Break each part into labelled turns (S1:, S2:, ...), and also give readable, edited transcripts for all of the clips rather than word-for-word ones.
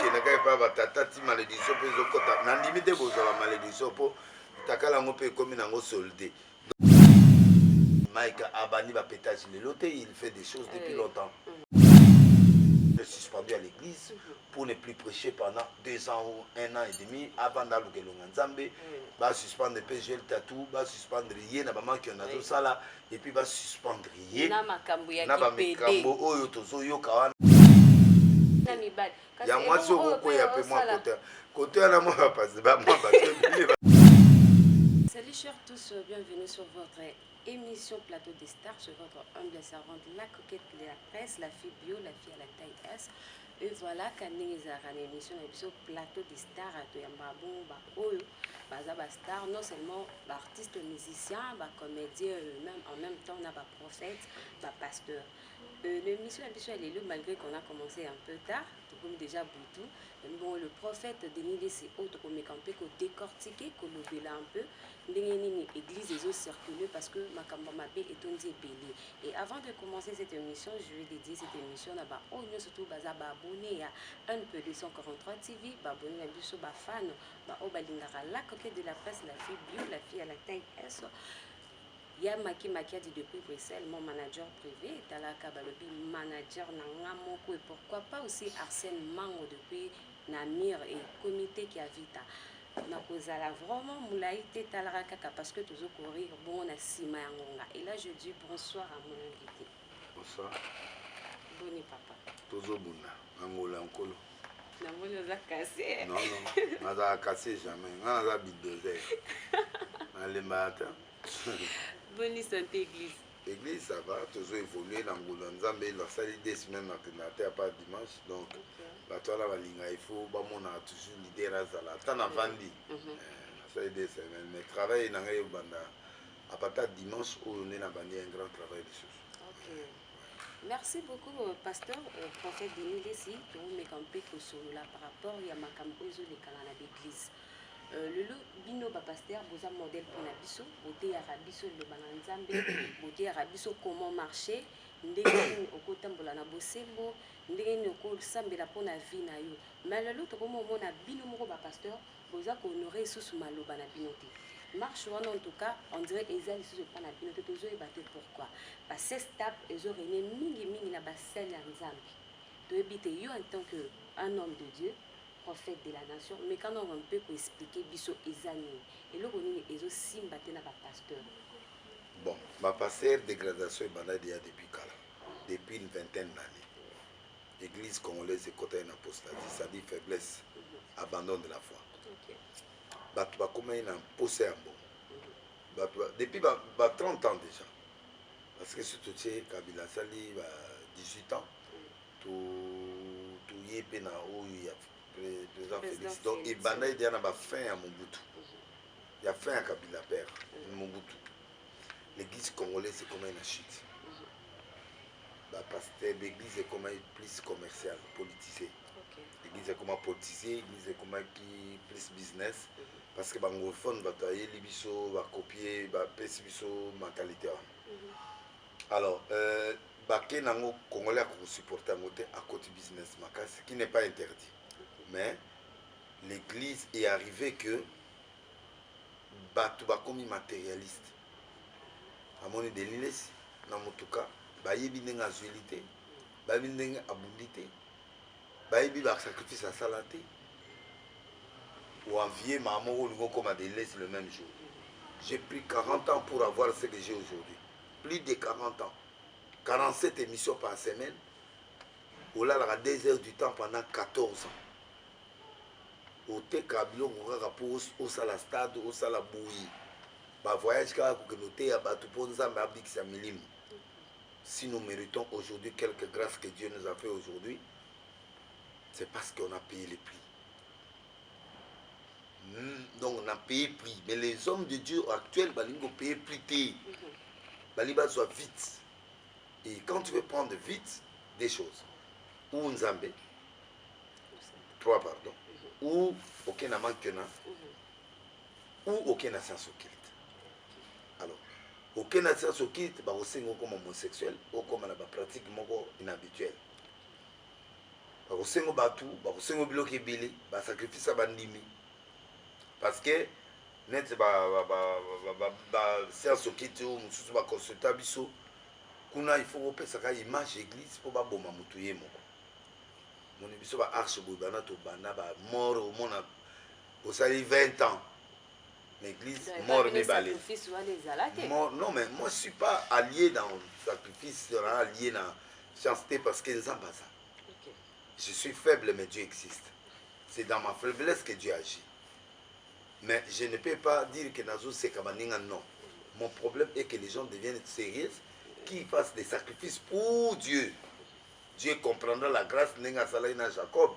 S1: okendaka epa batata ti malédiction mpo ezokota nandimi te bozwa bamalédiction mpo takala yango mpe ekomi nango solde. Mike abani bapétage lelo te, il fait des choses depuis longtemps. Suspendu à l'église pour ne plus prêcher pendant 2 ans ou 1 an et demi avant d'aller au Nzambe. Va suspendre PGL tatou, va suspendre rien na maman qui en a tout ça là et puis va suspendre rien. Na makambo oyo tozo kawana. Ya moi sur ko ya pe moi côté na moi va passer ba moi ba.
S2: Salut chers tous, bienvenue sur votre émission Plateau des Stars, sur votre humble servante, la coquette de la presse, la fille bio, la fille à la taille S. Et voilà, quand nous avons une émission sur Plateau des Stars, star, non seulement artistes, musiciens, comédiens, même en même temps, on a des prophètes, des pasteurs. L'émission elle est là, malgré qu'on a commencé un peu tard, comme déjà Boutou. Bon, le prophète Denis c'est autre qu'on campé, qu'on décortiqué, qu'on levé là un peu. L'église est circulée parce que ma campagne est tombée belé. Et avant de commencer cette émission, je vais dédier cette émission à surtout abonné à un peu 243 TV, abonné à Bissot fan, la coquette de la presse, la fille bio, la fille à la taille S. Il y a Maki Makiadi depuis Bruxelles, mon manager privé, Talaka Balobi, manager Nangamoko, et pourquoi pas aussi Arsène Mango depuis Namir et comité qui a vita. Nakozala vraiment moulaïté Talaraka parce que toujours courir bon à Sima Yangonga. Et là je dis bonsoir à mon invité.
S1: Bonsoir.
S2: Boni papa.
S1: Toujours buna, Angola Nkolo.
S2: Namoni za cassé.
S1: Non non, naza cassé jamais. Naza bidozer. Allez matin.
S2: Bonne santé église.
S1: Église ça va, toujours évoluer dans Angola. Nzambe la salle des semaines à part dimanche donc. Toi là il faut on a toujours l'idée là tant avandi. Ça des semaines mais travail dans les banda à partir de dimanche où on est dans un grand travail de choses.
S2: OK. Merci beaucoup pasteur prophète Denis Lessi pour me camper que sur là par rapport il y a ma campo zo les canana d'église. Le bino ba pasteur vous a modèle pour la biso, beauté arabiso le bananzambe, beauté arabiso comment marcher, ndenge okotambola na bosembo, ndenge okosambela pour na vie na yo. Mais le to comme on a bino moko ba pasteur, vous a honorer sous maloba na binoté. Marche en tout cas, on dirait ezali sous pas na binoté tozo e baté pourquoi? Parce que step ezo rené mingi na basel ya nzambe. To ebité yo en tant que un homme de Dieu, prophète de la nation, mais quand on peut expliquer biso ezani et le roni ezo simba te na ba pasteur.
S1: Bon, ma pasteur dégradation banade ya depuis kala. Depuis une vingtaine d'années. L'église congolaise est côté une apostasie, ça dit faiblesse, abandon de la foi. Batu ba comme un posé en bon. Depuis 30 ans déjà. Parce que surtout Kabila Sali 18 ans. Tout yé na o il y a président Félix. Donc il banda il y a fin à Mobutu. Il y a fin à Kabila père Mobutu. L'église congolaise c'est comme une chute. Parce que l'église est comme plus commerciale, politisée. L'église est comme politisée, l'église est comme plus business. Parce que les anglophones vont travailler, les biso va copier, va passer biso mentalité. Alors, baké nango congolais a supporté à côté business ce qui n'est pas interdit. Mais l'église est arrivée que batu ba comme matérialiste. À mon idée Denis na motuka bayebi ndenge azuelité, bayebi ndenge abundité, bayebi ba sacrifice à salaté. Ou envier maman ou nous comme à délaisser le même jour. J'ai pris 40 ans pour avoir ce que j'ai aujourd'hui. Plus de 40 ans. 47 émissions par semaine. Ou là, à 2 heures du temps pendant 14 ans. Au Tekabilo, on va pour au sala stade, au sala bouillie. Bah voyage car que noter à Batuponza, Mabik Samilim. Si nous méritons aujourd'hui quelques grâces que Dieu nous a fait aujourd'hui, c'est parce qu'on a payé les prix. Donc on a payé prix. Mais les hommes de Dieu actuels, ils ont payé prix. Ils soit vite. Et quand tu veux prendre vite des choses, ou Nzambe, 3 pardon, ou aucun amankena, ou aucun science occulte. Alors, aucun science occulte, bah, aussi comme homosexuel, ou comme la pratique inhabituelle. bakosengo batu bakosengo biloko ebele basacrifice ya bandimi parce que net séance okiti oyo mosusu baconsulta biso kuna il faut kopesaka image église mpo baboma motu ye moko moni biso baarche boye bana tobanda bamort omona osali 20 ans l'église mort mibale non mais moi je suis pas allié dans le sacrifice allié dans chasteté parce que nzambe aza je suis faible mais Dieu existe c'est dans ma faiblesse que Dieu agit mais je ne peux pas dire que nazo sekabaninga non mon problème est que les gens deviennent sérieux qui fassent des sacrifices pour Dieu. Dieu comprendra la grâce. Nenga Jacob.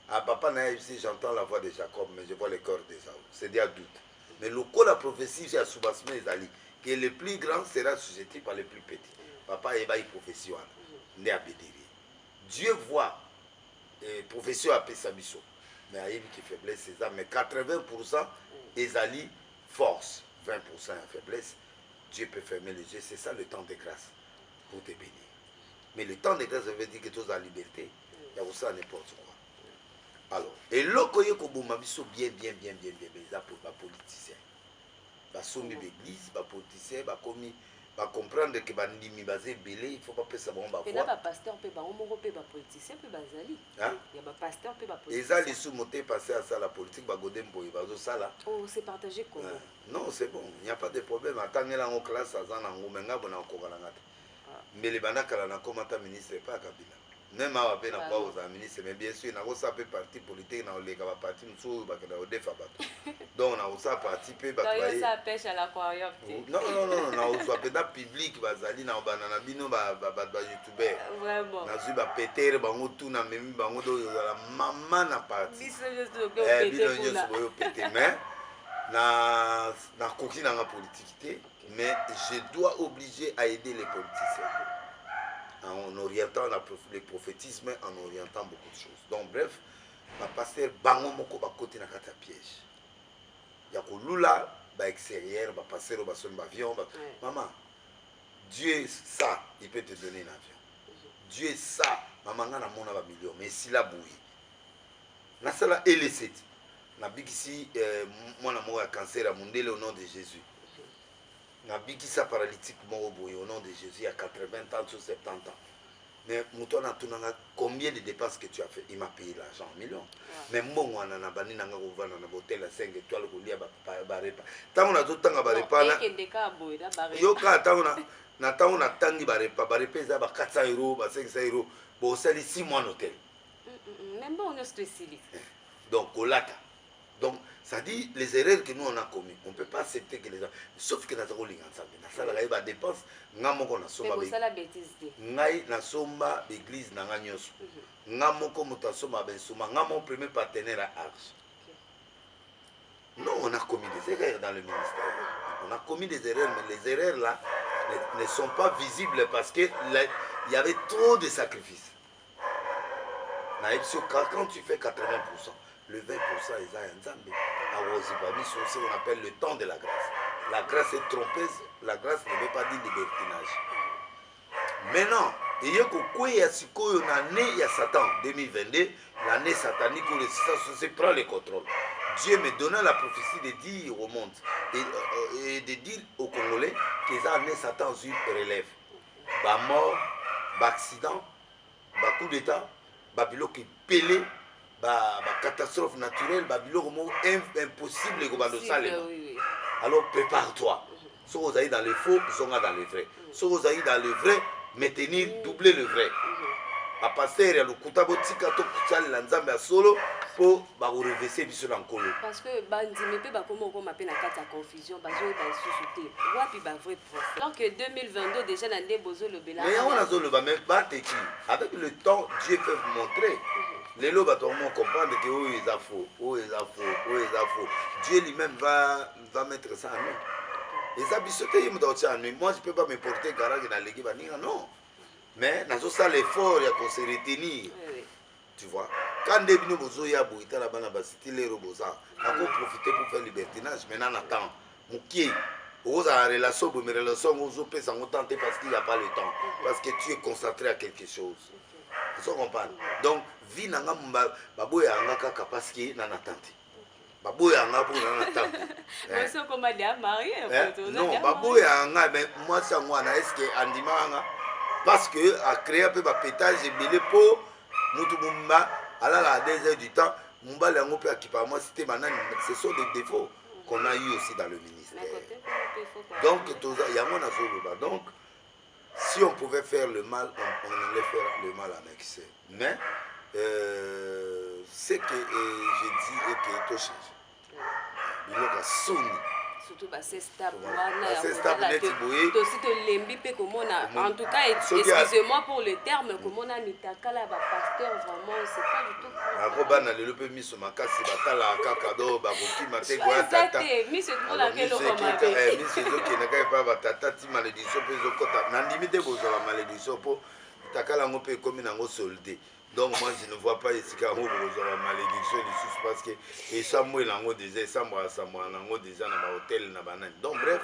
S1: À papa Naïbsi, j'entends la voix de Jacob, mais je vois le cœur d'Ésaü. C'est des doute. Mais le coup la prophétie, j'ai Soubasme Ezali, que le plus grand sera sujeté par le plus petit. Papa Eba y prophétie. Dieu voit prophétie à Pesabiso. Mais Aïb qui faiblesse, c'est ça. Mais 80% Ezali force, 20% faiblesse. Dieu peut fermer les yeux, c'est ça le temps de grâce pour te bénir. Mais le temps de grâce, ça veut dire que tu as la liberté, il y a aussi n'importe quoi. Alors, et l'okoye kobuma biso bien, ça pour les politiciens. Les sommes d'église, les politiciens, va comprendre que bandimi basé belé, il faut pas passer bon ba.
S2: Et là ba pasteur peut ba omoko peut ba politicien peut bazali.
S1: Hein?
S2: Il y a ba pasteur peut ba politicien.
S1: Et ça les sous-montés passer à ça la politique ba godembo et bazo ça là.
S2: Oh, c'est partagé comment?
S1: Non, c'est bon, il n'y a pas de problème. Attendez là en classe à Zana Ngomenga bona ko balanga. Mais les banaka là na commenta ministre pas Kabila. Même à peine pas aux ministres, mais bien sûr, on a aussi un parti politique, on a les partis nous ba kana odefa bato. Donc on a aussi participer ba
S2: travailler. Ça pêche à l'aquarium.
S1: Non, on a aussi un public bazali na banana bino ba youtubeur.
S2: Vraiment.
S1: Na zu ba péter bango tout na memi bango do la maman na parti.
S2: Biso je péter.
S1: Biso je péter mais na koki na politique mais je dois obliger à aider les politiciens. En orientant le prophétisme, en orientant beaucoup de choses. Donc bref, ma pasteur bango moko ba côté na kata piège. Ya ko lula ba extérieur, ba pasteur ba son avion, maman. Dieu ça, il peut te donner un avion. Dieu ça, maman na mona ba million, mais si la bouille. Na sala LC. Na bikisi mona mo ya cancer à mondele au nom de Jésus. Na bikisa paralytique moko boye au nom de Jésus à 80 ans sur 70 ans. Mais mouton a tout combien de dépenses que tu as fait? Il m'a payé l'argent, millions. Mais moi on a bani nanga ko vana na hôtel à 5 étoiles ko lia ba repas. Tant on a tout temps ba repas là. Yo ka tant on a tangi ba repas za ba 400 €, ba 500 €. Bon ça les 6 mois d'hôtel.
S2: Même bon on est spécialiste.
S1: Donc olata. Donc, ça dit les erreurs que nous on a commis. On ne peut pas accepter que les gens. Sauf que nous avons les ensemble. Nous avons les dépenses. Nous avons la bêtise. Nous avons l'église. Nous avons mon premier partenaire à Arche. Non, on a commis des erreurs dans le ministère. On a commis des erreurs, mais les erreurs là ne sont pas visibles parce qu'il y avait trop de sacrifices. Quand tu fais 80%, le 20% est à Nzambe. On appelle le temps de la grâce. La grâce est trompeuse, la grâce ne veut pas dire libertinage. Maintenant, il y a l'année Satan 2022, l'année satanique où le système prend le contrôle. Dieu me donna la prophétie de dire au monde et de dire aux Congolais que l'année Satan relève. Ba mort, ba accident, ba coup d'état, ba bilo qui pelé. Catastrophe naturelle, impossible. Alors prépare-toi. Si vous allez dans le faux, ils sont dans le vrai. Si vous allez dans le vrai, maintenir, doubler le vrai. A passer le kutabotika to kuchali la nzambe ya solo pour reverser biso dans colo.
S2: Parce que bandimi pe ba comment on m'appelle na kata confusion bazo ba susciter. Wapi ba vrai prof. Alors que 2022 déjà na ndebozo le bela.
S1: Mais on a zo le ba même pas teki. Avec le temps Dieu peut vous montrer. Les lots vont comprendre que oh ils a faux, oh ils a faux, oh ils a faux. Dieu lui-même va mettre ça en nous. Et ça bisoté il me doit en nous. Moi je peux pas me porter garage dans l'équipe non. Mais dans ça l'effort il y a qu'on se retenir. Tu vois. Quand des bino bozo ya boita la bana basiti les robosa, on peut profiter pour faire libertinage. Maintenant attends. Moukié. Aux en relation, mais relation aux autres, ça tenter parce qu'il n'y a pas le temps. Parce que tu es concentré à quelque chose. Vous comprenez? Donc, vie n'a pas baboya kaka parce que n'a attente. Baboya nga pour n'a attente.
S2: Mais c'est comme des mariés.
S1: Non, baboya nga mais moi ça moi na est-ce que andimanga parce que a créé un peu ba pétage et belé pour mutu mumba à la 2 heures du temps mumba la ngope équipement c'était banane ce sont des défauts qu'on a eu aussi dans le ministère. Donc donc si on pouvait faire le mal, on allait faire le mal en excès. Mais ce que j'ai dit est que tout change. Il y a
S2: surtout c'est stable. En tout cas, excusez-moi pour le terme, comme on a mis ta cala, pasteur, vraiment, c'est pas du tout.
S1: Arobana le peu mis sur ma casse, batala kakado, baboki, maté,
S2: guatata. Mis sur la gueule, on m'a dit.
S1: Mis sur le qui n'a pas batata, ti malédiction, puis au côté. N'andimité, vous avez malédiction pour ta cala, on peut comme une ango soldé. Donc moi je ne vois pas ici qu'à vous avez malédiction ici parce que et ça moi l'ango déjà ça moi l'ango déjà dans l'hôtel na banane. Donc bref,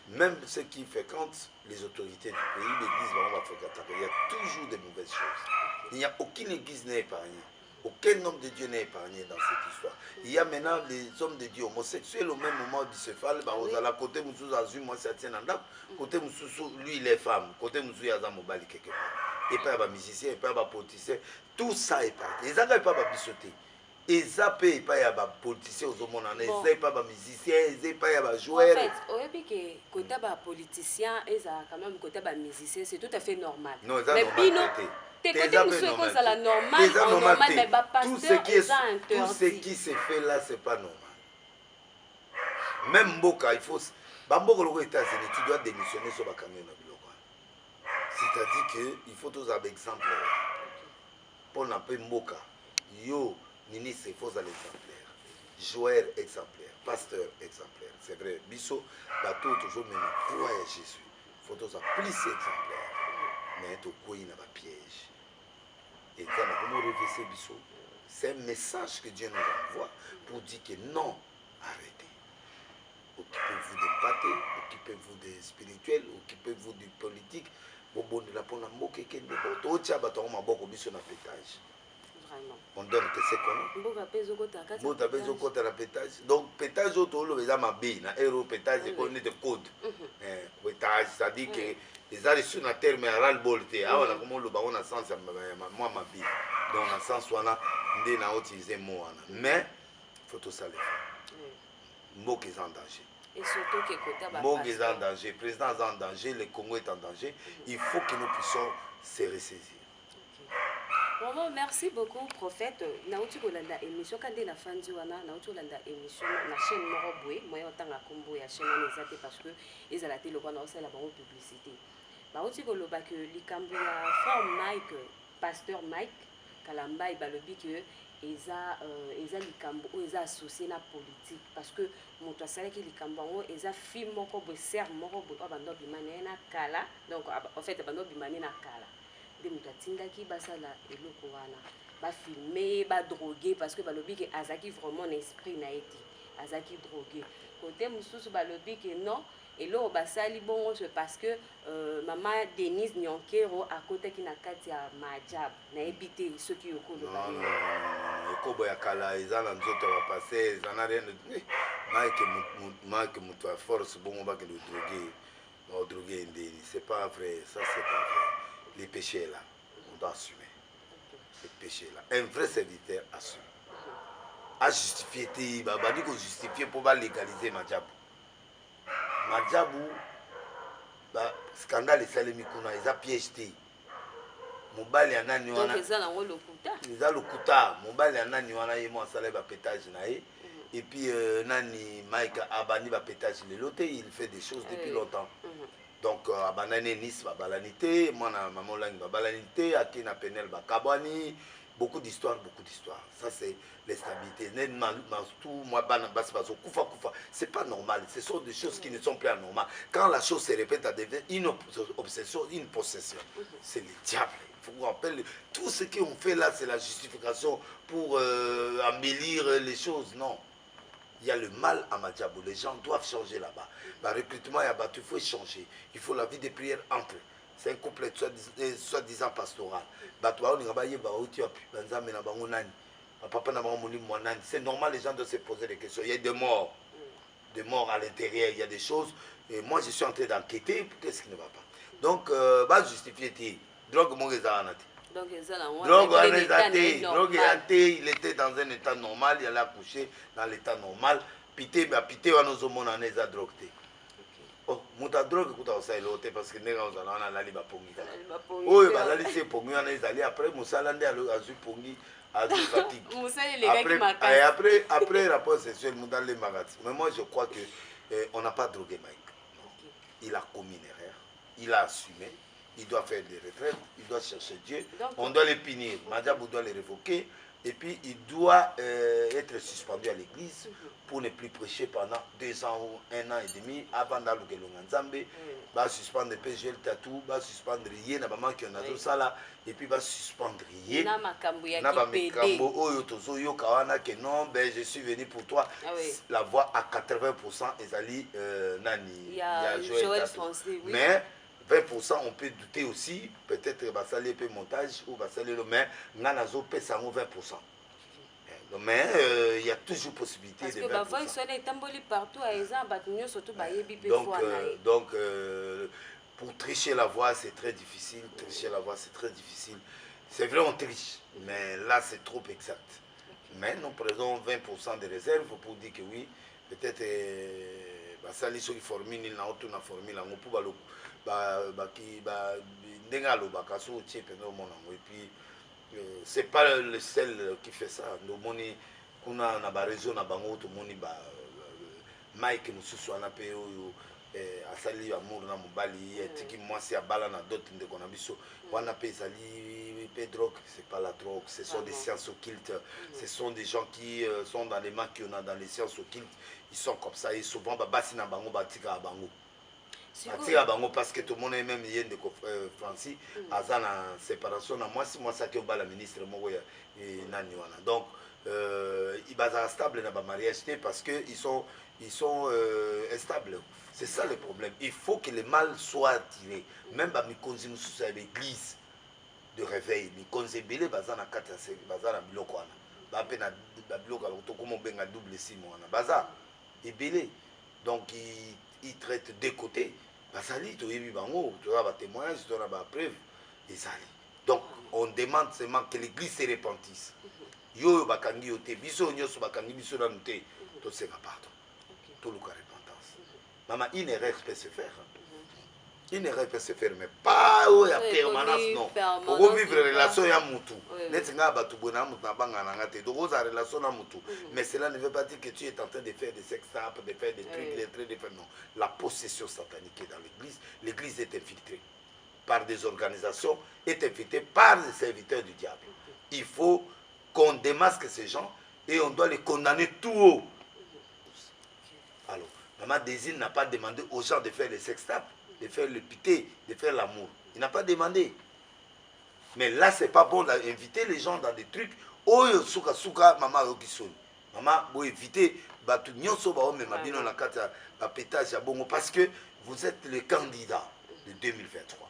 S1: même ce qui fait quand les autorités du pays, l'église va faire il y a toujours des mauvaises choses. Il n'y a aucune église n'est épargnée. Aucun homme de Dieu n'est épargné dans cette histoire. Il y a maintenant les hommes de Dieu homosexuels au même moment du céphale, à la côté Moussou Azum, moi ça tient en date, côté Moussou, lui il est femme, côté Moussou Yazam Mobali quelque part. Et pas un musicien, et pas un politicien, tout ça est parti. Ils n'ont pas bisoté. Ils n'ont pas un politicien aux hommes, ils n'ont pas un musicien, ils n'ont pas un joueur.
S2: En fait, au début que côté un politicien, ils ont quand même côté un musicien, c'est tout à fait normal.
S1: Non, c'est normal.
S2: T'es côté musicien comme ça la normal, mais pas pasteur,
S1: tout ce qui se fait là, c'est pas normal. Même Mboka, il faut. Bamboka aux États-Unis, tu dois démissionner sur la camion. C'est-à-dire qu'il faut tous avoir exemple. Pour n'appeler Mboka, yo, Nini, c'est faux à l'exemplaire. Joueur exemplaire, pasteur exemplaire. C'est vrai, Bisso, bateau toujours même croire à Jésus. Il faut tous avoir plus exemplaire. Mais tout quoi il n'a pas piège. Et quand on a révisé Bisso, c'est un message que Dieu nous envoie pour dire que non, arrêtez. Occupez-vous des pâtés, occupez-vous des spirituels, occupez-vous du politique. On donne que c'est qu'on a pétage. Donc, pétage, pétage, on est de code. Pétage, ça dit que les arrêts sur la terre, mais à ras-le-bol, on a sens, moi, ma vie. Donc, on a sens, on a utilisé mot. Mais, il faut tout ça le faire. Mot qui est en danger.
S2: Et surtout que côté
S1: Mog est en danger, le président est en danger, le Congo est en danger. Il faut que nous puissions se ressaisir.
S2: Bon, merci beaucoup, prophète. Nauti kolanda émission quand la fin du wana, nauti kolanda émission na chaîne Moroboué, moi autant la combo ya chaîne nezate parce que ils a la télé qu'on a aussi la bonne publicité. Nauti koloba que likambo ya frère Mike, pasteur Mike Kalamba balobi que eza likambo o eza associé na politique parce que moto asalaki likambo ngo eza film moko bo ser moko bo bando bimane na kala donc en fait bando bimane na kala de moto atindaki basala eloko wana ba filmer ba droguer parce que balobi que azaki vraiment un esprit na eti azaki droguer côté mususu balobi que non et là basali bongo c'est parce que maman Denise Nyonkero à côté qui na kati ya majab na ebité ceux qui okolo ba
S1: kobo ya kala ezala nzoto va passer ezana rien de Mike mutu à force bongo ba que le droguer ndeni c'est pas vrai ça c'est pas vrai les péchés là on doit assumer les péchés là un vrai serviteur assume a justifier te ba dit que justifier pour ba légaliser majab Madjabou, scandale salemi kuna eza piège te. Mobali ya nani wana.
S2: Donc eza nango lokuta.
S1: Eza lokuta, mobali ya nani wana ye mo asala ba pétage na ye. Et puis nani Mike abani ba pétage le loté, il fait des choses depuis longtemps. Donc abanane Nice ba balanité, moi na maman langi ba balanité, akina penel ba kabani. Beaucoup d'histoires. Ça, c'est les stabilités. C'est pas normal. Ce sont des choses qui ne sont plus anormales. Quand la chose se répète, ça devient une obsession, une possession. C'est le diable. Il faut vous rappeler. Tout ce qu'on fait là, c'est la justification pour embellir les choses. Non. Il y a le mal à Madjabou. Les gens doivent changer là-bas. Le recrutement, il faut changer. Il faut la vie de prière entre. c'est un couple soi-disant pastoral. Papa c'est normal, les gens doivent se poser des questions. Il y a des morts à l'intérieur, il y a des choses. Et moi, je suis en train d'enquêter pour qu'est-ce qui ne va pas. Donc, va justifier. Drogue, mon
S2: donc,
S1: drogue, il était dans un état normal, il allait accoucher dans l'état normal. Pité, nous avons un drogue. Oh, muta drogue kuta osai lote parce que nega ozala wana lali bapongi kala. Oyo bazali se pongi wana ezali après musala nde azu pongi azu fatigue. Après rapport sexuel muta le magati. Mais moi je crois que on n'a pas drogué Mike. Il a commis une erreur, il a assumé, il doit faire des retraites, il doit chercher Dieu. Donc, on doit le punir, Madjabou doit le révoquer et puis il doit être suspendu à l'église pour ne plus prêcher pendant 2 ans ou 1 an et demi avant d'aller au Nzambe. Va suspendre le PGL tatou, va suspendre rien na maman qui en a tout ça là et puis va suspendre rien. Na makambo oyo tozo yo kawana que non ben je suis venu pour toi. La voix à 80% ezali nani ya Joël Français, oui. Mais 20% on peut douter aussi, peut-être basali peu montage ou basali le mais nganazo pesa 20%. Mais il y a toujours possibilité de 20%. Donc, pour tricher la voix, c'est très difficile. Tricher la voix, c'est très difficile. C'est vrai, on triche, mais là, c'est trop exact. Mais nous prenons 20% de réserve pour dire que oui, peut-être ça les qui formule, il n'a aucune formule, on peut et puis c'est pas le seul qui fait ça. Nous moni kuna na ba réseau na bango to moni ba Mike mususu ana pe oyo asali amour na mobali etiki mwasi abala na d'autres ndeko na biso wana pe ezali pe drogue, c'est pas la drogue, ce sont des sciences occultes, ce sont des gens qui sont dans les mains qui on a dans les sciences occultes, ils sont comme ça et souvent ba basi na bango batika bango atira bango parce que tout le monde est même yende ko Francis azana séparation na moi ça que ba la ministre moko ya nani wana donc ils bazar stable na ba mariage parce que ils sont instables. C'est ça le problème. Il faut que le mal soit tiré. Même ba mikonzi mususu ya l'église de réveil mikonzi belé bazana kata se bazana biloko wana ba pe na biloko to komo benga double simo wana baza et belé donc ils traitent des côtés. Basali, tu as bango, tu as des témoignages, tu as des preuves. Donc, on demande seulement que l'église se repentisse. Yo bakangi yote, biso nyoso bakangi biso na nute, to se pardon. To luka repentance. Maman, une erreur peut se faire. Une erreur peut se faire, mais pas la permanence, non. Pour vivre une relation ya mutu. Net nga batu bona mutu na banga na ngate. Donc, la relation na mutu. Mais cela ne veut pas dire que tu es en train de faire des sex tapes, de faire des trucs, des trucs, de faire non. La possession satanique est dans l'église. L'église est infiltrée par des organisations, est infiltrée par les serviteurs du diable. Il faut qu'on démasque ces gens et on doit les condamner tout haut. Alors, Maman Désir n'a pas demandé aux gens de faire les sex tapes, de faire le pité, de faire l'amour. Il n'a pas demandé. Mais là, c'est pas bon d'inviter les gens dans des trucs. Oh, souka souka, maman Rokisoni. Maman, vous évitez, batu nyonso ba ome mabino na kata ba pétage ya bongo parce que vous êtes le candidat de 2023.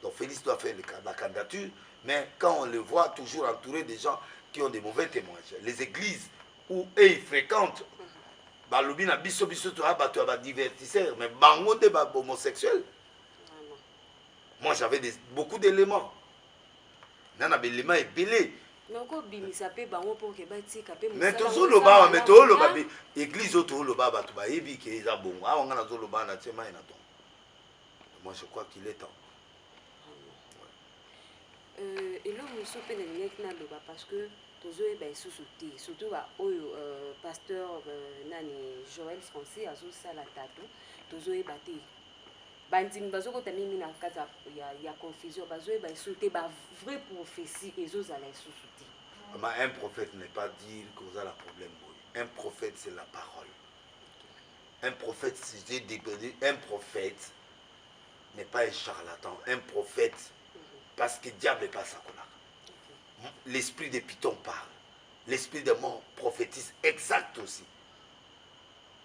S1: Donc Félix doit faire la candidature, mais quand on le voit toujours entouré des gens qui ont des mauvais témoignages, les églises où ils fréquentent, balobi na biso biso to abatu ba divertisseurs, mais bango de ba homosexuels. Moi j'avais beaucoup d'éléments. Nana l'élément est belé. Mais toujours le bas, mais tout le bas, église autour le bas, tu vas ébi qui est à bon. Ah, on a le bas, na tchema et na ton. Moi je crois qu'il est temps.
S2: Et là, nous sommes là parce que tous eux ben sous-soutés, surtout au pasteur nani Joël Français azo sala tatou, tous eux baté. Bandim bazo ko tamimi na kata ya confusion bazo ba sous-souté ba vraie prophétie et zo ala sous-souté.
S1: Un prophète n'est pas dire que vous avez un problème. Un prophète c'est la parole. Un prophète c'est un prophète n'est pas un charlatan. Un prophète parce que le diable n'est pas ça qu'on a. L'esprit de Python parle. L'esprit de mort prophétise exact aussi.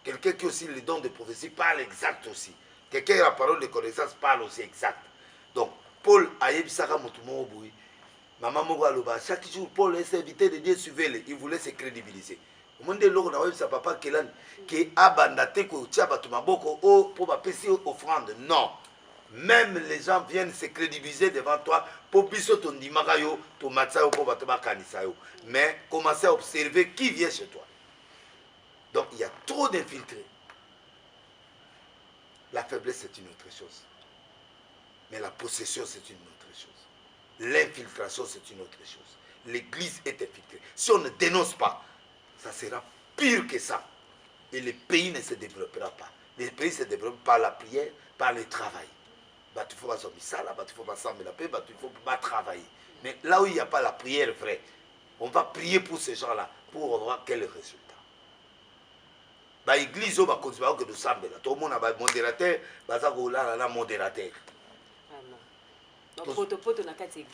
S1: Quelqu'un qui a aussi le don de prophétie parle exact aussi. Quelqu'un qui a la parole de connaissance parle aussi exact. Donc, Paul ayebisaka motu moko boye maman moko aloba chaque jour Paul est invité de Dieu surveiller, il voulait se crédibiliser. Monde loko na webisa papa kelani ke abanda te ko tia bato maboko o pour ba pesi offrande. Non. Même les gens viennent se crédibiliser devant toi pour biso ton dimaka yo to matsa yo pour bato ba kanisa yo. Mais commencez à observer qui vient chez toi. Donc il y a trop d'infiltrés. La faiblesse c'est une autre chose. Mais la possession c'est une autre chose. L'infiltration c'est une autre chose. L'église est infiltrée. Si on ne dénonce pas, ça sera pire que ça. Et le pays ne se développera pas. Le pays se développe par la prière, par le travail. Il faut pas s'obliger, il faut pas s'embêter, il faut pas travailler. Mais là où il n'y a pas la prière vraie, on va prier pour ces gens-là, pour voir quel résultat. L'église va continuer à s'embêter. Tout le monde a un modérateur, il y a un modérateur.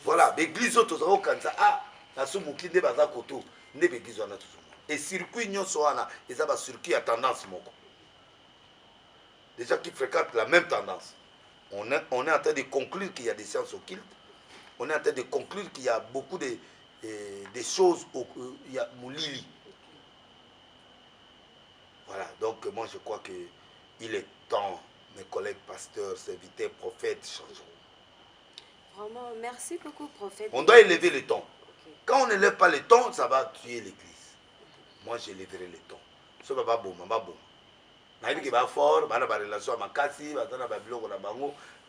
S1: Voilà, l'église est toujours comme ça. Ah, la soumoukine est toujours l'église. Et circuit n'y a pas circuit à tendance. Les gens qui fréquentent la même tendance. On est en train de conclure qu'il y a des sciences occultes. On est en train de conclure qu'il y a beaucoup de choses. Il y a Moulili. Voilà, donc moi je crois qu'il est temps, mes collègues pasteurs, serviteurs, prophètes, changeons.
S2: Vraiment, merci beaucoup, prophète.
S1: On doit élever le ton. Okay. Quand on n'élève pas le ton, ça va tuer l'église. Moi, j'élèverai le ton. Ce n'est pas bon, je suis fort, je suis relation avec ma casse,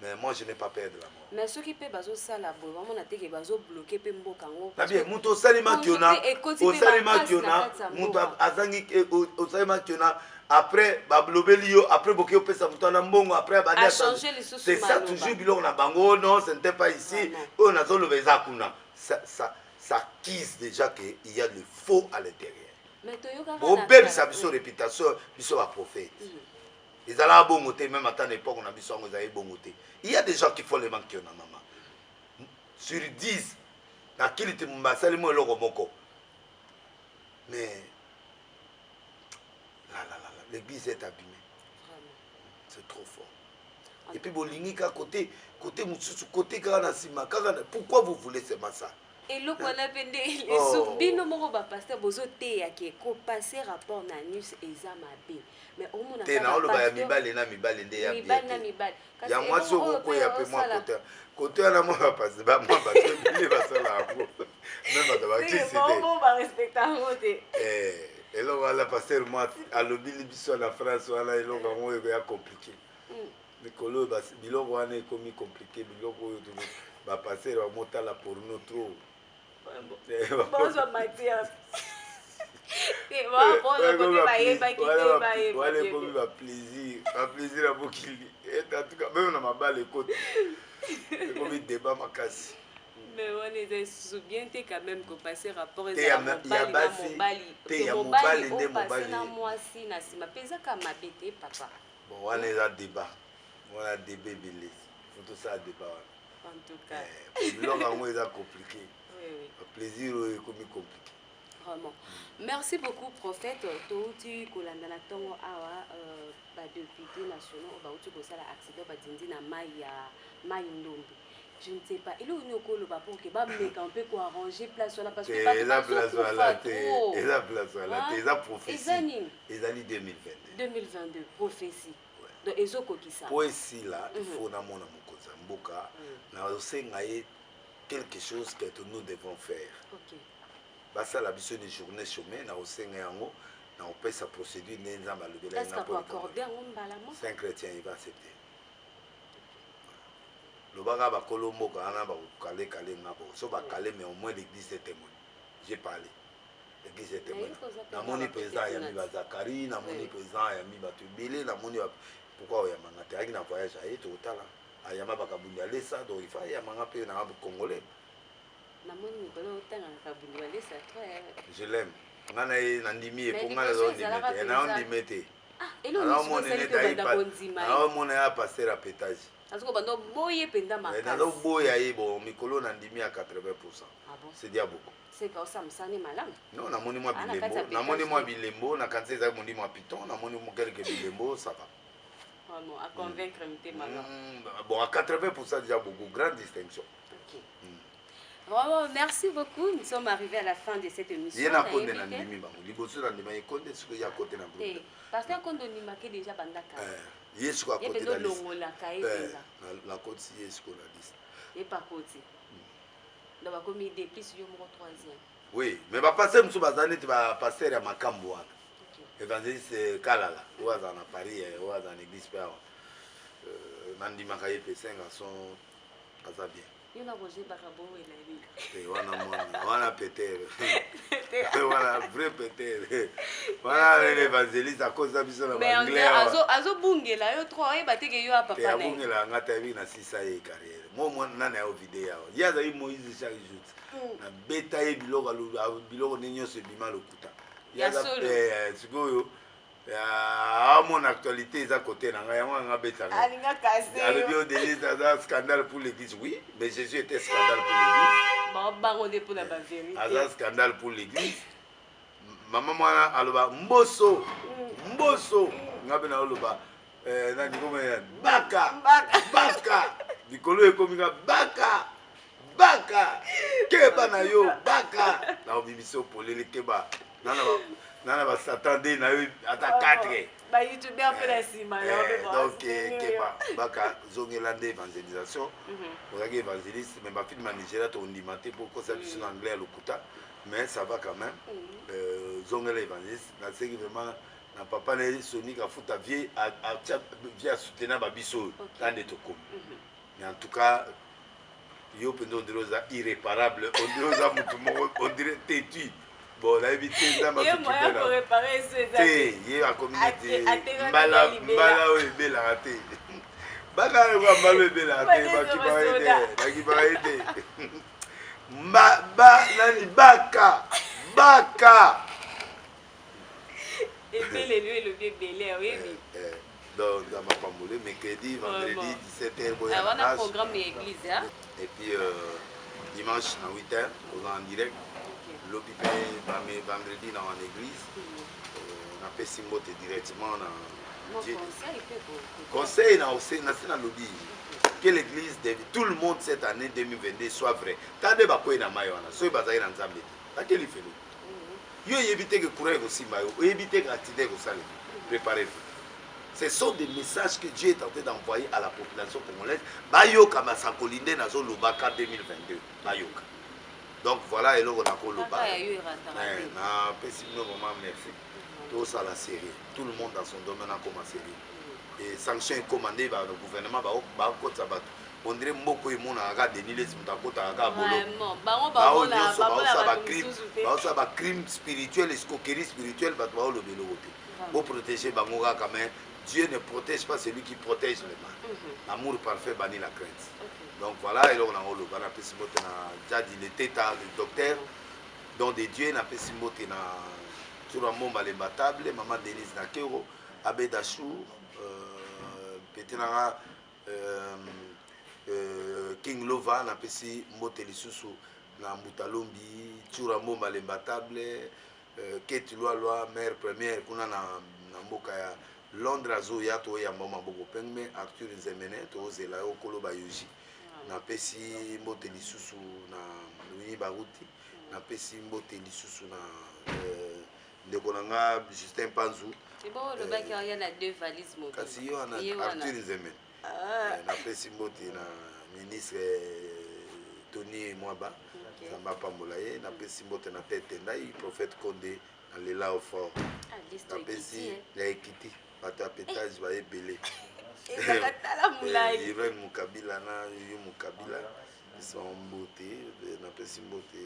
S1: mais moi, je n'ai pas peur de la mort.
S2: Mais ceux qui peuvent faire ça, vraiment, on a été bloqué, puis on
S1: a bien, muto salima kiona, o salima kiona, muto azangi o salima kiona. Après, Bablobelio, après Bokyo Pesa Moutana Mbongo, après
S2: a changé les
S1: c'est ça toujours, bilon na bango, non, ce n'était pas ici, on a zone le zakuna. Ça quise déjà qu'il y a le faux à l'intérieur. Bon, bébé, ça a une réputation, il sont prophète. Ils allaient à bon côté, même à ton époque, on a vu ça, on a eu bon côté. Il y a des gens qui font les manques, maman. Sur 10, dans qui était mon bassal, moi, le romoko. Mais l'église est abîmée. C'est trop fort. Et puis, Bolingika, côté Moussou, côté Karanasima, pourquoi vous voulez seulement ça?
S2: Et le qu'on a vendu, les soubines, mon pasteur, vous ôtez à qui passer rapport Nanus et Zamabe. Mais au moins,
S1: il y a moi sur le côté, il y a peu moins côté. Côté à la moi, parce que moi, il va se la même
S2: à respecter.
S1: Et là, on va passer moi à l'obéli sur la France, on a eu compliqué. Mais quand le biloko on est commis compliqué, biloko va passer à monter la pour nous trop.
S2: Bonjour Mathias.
S1: Plaisir à beaucoup. En tout cas, même dans ma balle, écoute, c'est comme un débat ma casse.
S2: Mais on est souvient quand même que passer rapport à papa.
S1: Bon, on est à débat. On a débat il faut tout ça débat.
S2: En tout cas.
S1: L'homme est compliqué. Le plaisir est compliqué.
S2: Vraiment. Merci beaucoup, prophète. Tu kolandana tongo awa ba député national ba uti ko sala accident ba dindi na mai ndombi. Je ne sais pas. Il est où le pour que ba me camper ko arranger place là parce que
S1: pas la place là et la place là et la prophétie. Les années 2022.
S2: 2022 prophétie. Donc ezoko ki ça.
S1: Pour ici là, il faut na mona mokoza mboka na osengaye quelque chose que nous devons faire.
S2: OK.
S1: Basa la biso de journée chômée na osenga yango na opé sa procédure nenzamba lobela
S2: na pour accorder on balamo
S1: 5 chrétiens il va accepter. Le baga ba kolombo kana ba kale nga bo so ba kale mais au moins l'église est témoin. J'ai parlé. L'église est témoin. Na moni président ya mi ba Zakari, na moni président ya mi ba Tubele, na moni pourquoi ya mangate aki na voyage aye to tala. Ayama ba kabundi alesa donc il faut ya manga pe na congolais. Je l'aime. Nandimi et pour moi les passer à pétage. C'est déjà beaucoup.
S2: C'est pas ça, ça n'est malin.
S1: Non, na moni moi bilembo, na kanse za mondi moi piton, na moni mo quelques bilembo, ça va.
S2: Vraiment, à convaincre maintenant.
S1: Bon, à 80% déjà beaucoup, grande distinction.
S2: Ok. Vraiment, merci beaucoup. Nous sommes arrivés à la fin de cette émission. Parce que quand on y marquait déjà Bandaka.
S1: Yes, quoi, côté
S2: de la
S1: côte, yes, quoi, la liste.
S2: Et par côté. Donc, on a commis des plus sur mon troisième.
S1: Oui, mais va passer, monsieur Bazane, tu vas passer à Makamboua. Évangéliste Kalala, ou à Paris, ou à l'église Père. Nandi Makaye P5 à son. À sa bien.
S2: Il y a Roger Barabo et la vie.
S1: Voilà péter. Voilà, vrai péter. Voilà l'évangéliste à cause de la
S2: mais azo bungela yo 3 et bateke yo a papa na.
S1: Bungela ngata vi na 6 ans et carrière. Moi nana yo vidéo. Ya za Moïse chaque jour. Na beta e biloko ninyo se bima lokuta.
S2: Ya solo.
S1: Sikoyo mon actualité est à côté. Un scandale pour l'église, oui, mais Jésus était scandale pour l'église. Un scandale pour l'église. Maman, moi, aloba mboso, mboso. Ngabena aloba, baka, baka. Nikolo ekomika baka, baka. Keba na yo, baka. Na obibiso polele keba. Nana va s'attendre à ta 4.
S2: Bah youtubeur fait la cima.
S1: Donc Keba baka zongelande évangélisation. On a évangéliste mais ma fille de Nigeria on dit maté pour que ça puisse en anglais à l'okuta mais ça va quand même. Zongela évangéliste na c'est vraiment na papa na Sonic a foutu vie à soutenir babiso dans des toko. Mais en tout cas yo pendant de rosa irréparable on dirait têtu. Bon, la évité ça m'a fait
S2: pour réparer ce
S1: il y a communauté mbala oui bela raté baka kwa mbala bela raté baki baide nani baka
S2: et belle lui le bébé oui
S1: donc dans ma pamboulé mercredi vendredi 17h
S2: on a un programme d'église
S1: et puis dimanche à 8h on est en direct. L'OPP vendredi dans l'église, on a fait Simbote directement dans conseil dans le lobby. Que l'église, tout le monde cette année 2022 soit vrai. Tant de bakoy na mayona, so bazai na nzambe. Ta quel fait nous. Yo éviter que courir aussi mayo, éviter que attiter que ça. Préparez-vous. Ce sont des messages que Dieu est en train d'envoyer à la population congolaise. Bayoka masakolinde na zo lobaka 2022. Bayoka. Donc voilà, et là on a encore le bas. Merci. Tout ça la série. Tout le monde dans son domaine a commencé. Et sanctions commandées par le gouvernement, on dirait que mon aga dénilé crime spirituel, escroquerie spirituelle, pour protéger Bangoga quand même. Dieu ne protège pas celui qui protège les mains. L'amour parfait bannit la crainte. Donc voilà, et là on a le ban après Simbote na jadi le teta le docteur don de Dieu na Simbote na sur momba le batable maman Denise na Kero Abedachour petena King Lova na pesi Mbote lisusu na Mbutalombi sur momba le batable Kate Loi mère première kuna na mboka ya Londres azo ya to ya mama boko pengme Arthur Nzemene to zela okolo bayoji na pesi mbote lisusu na Louis Baruti na pesi mbote lisusu na ndeko nanga Justin Panzou.
S2: C'est bon le bac il y a 2 valises mo.
S1: Kasi yo na Arthur Nzemene. Na pesi mbote na ministre Tony Mwaba. Samba Pambolaye na pesi mbote na tête ndai prophète Condé na lela au fort. Na pesi la Ekiti bata pétage ba ebele. Irene Mukabila na yu Mukabila sont beauté na pesi mbote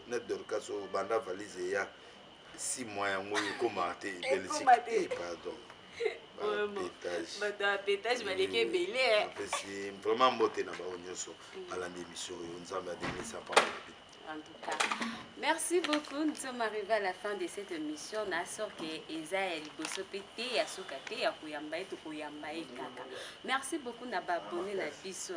S1: net dorkaso banda valise ya 6 mois ya ngoyo komate Belgique pardon
S2: pétage baleke belé
S1: pesi vraiment mbote na ba onyoso ala émission yo nzamba denisa pa
S2: En tout cas, merci beaucoup. Nous sommes arrivés à la fin de cette émission. Merci beaucoup d'abonner abonné na biso.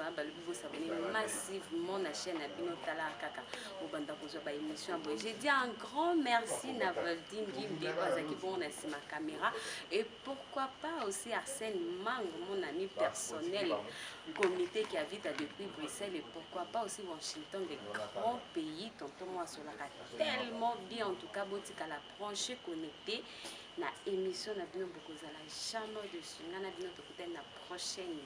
S2: Vous s'abonner massivement à la chaîne Abino Tala Kaka. Je dis un grand merci à Valdine Gimbe qui est ma caméra. Et pourquoi pas aussi Arsène Mang, mon ami personnel, comité qui habite depuis Bruxelles. Et pourquoi pas aussi Washington, des grands pays. Tonton moi sur la tellement bien en tout cas botika la branche connectée na émission na bino bokozala jamais dessus na bino tokutana na prochaine